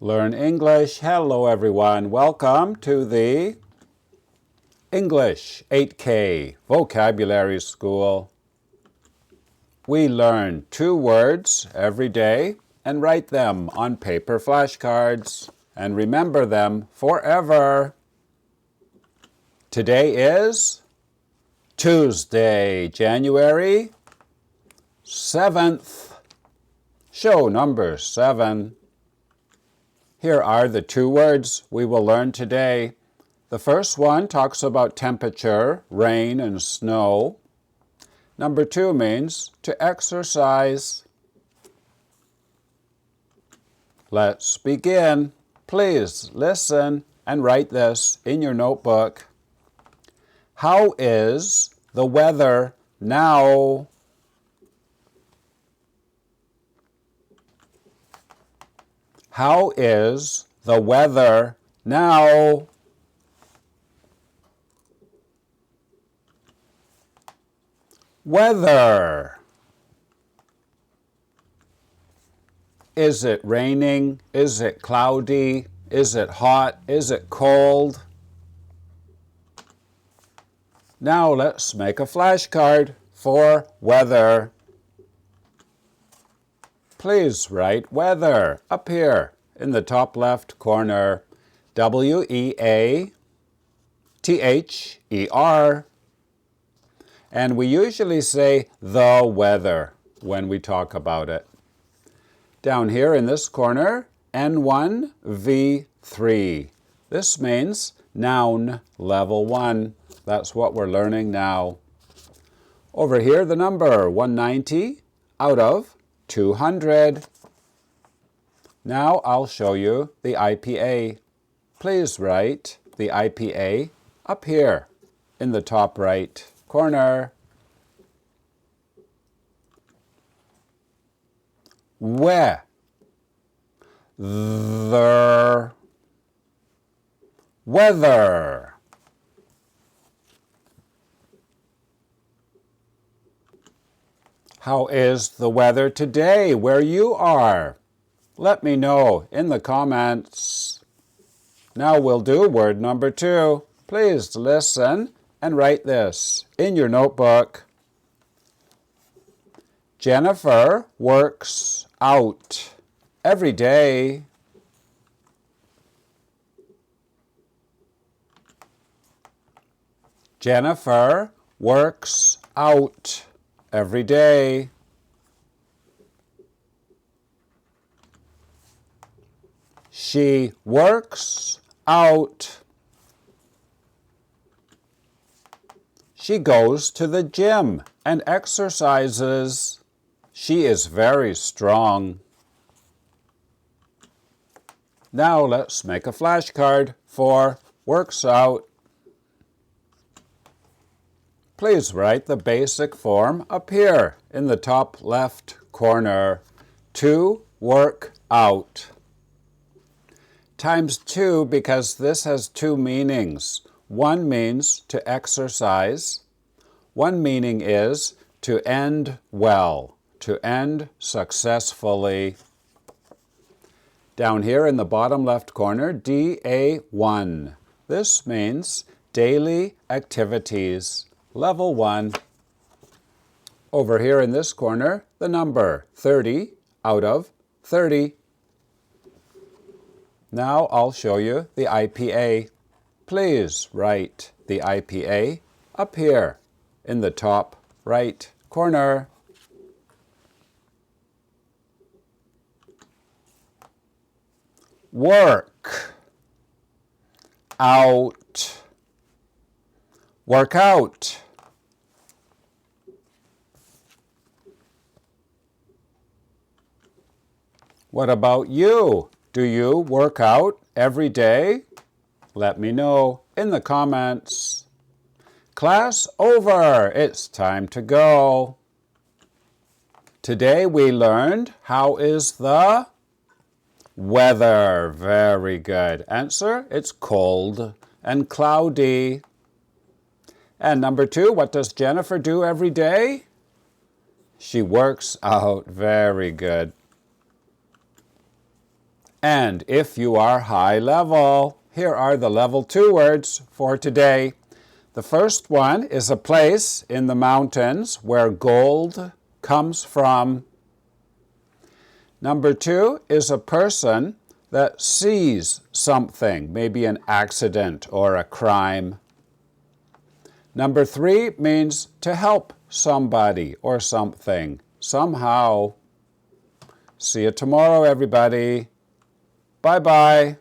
Learn English. Hello everyone. Welcome to the English 8K Vocabulary School. We learn 2 words every day and write them on paper flashcards and remember them forever. Today is Tuesday, January 7th. Show number 7. Here are the 2 words we will learn today. The first one talks about temperature, rain, and snow. Number 2 means to exercise. Let's begin. Please listen and write this in your notebook. How is the weather now? How is the weather now? Weather. Is it raining? Is it cloudy? Is it hot? Is it cold? Now let's make a flashcard for weather. Please write weather up here in the top left corner. W-E-A-T-H-E-R. And we usually say the weather when we talk about it. Down here in this corner, N1, V3. This means noun level 1. That's what we're learning now. Over here, the number 190 out of 200. Now I'll show you the IPA. Please write the IPA up here in the top right corner. Weather. Weather. How is the weather today where you are? Let me know in the comments. Now we'll do word number 2. Please listen and write this in your notebook. Jennifer works out every day. Jennifer works out every day. She works out. She goes to the gym and exercises. She is very strong. Now let's make a flashcard for works out. Please write the basic form up here in the top left corner. To work out. Times 2 because this has 2 meanings. One means to exercise. One meaning is to end well, to end successfully. Down here in the bottom left corner, DA1. This means daily activities. Level 1. Over here in this corner, the number 30 out of 30. Now I'll show you the IPA. Please write the IPA up here in the top right corner. Work out. Work out. What about you? Do you work out every day? Let me know in the comments. Class over. It's time to go. Today we learned how is the weather. Very good. Answer, it's cold and cloudy. And number 2, what does Jennifer do every day? She works out. Very good. And if you are high level, here are the level 2 words for today. The first one is a place in the mountains where gold comes from. Number 2 is a person that sees something, maybe an accident or a crime. Number 3 means to help somebody or something, somehow. See you tomorrow, everybody. Bye-bye.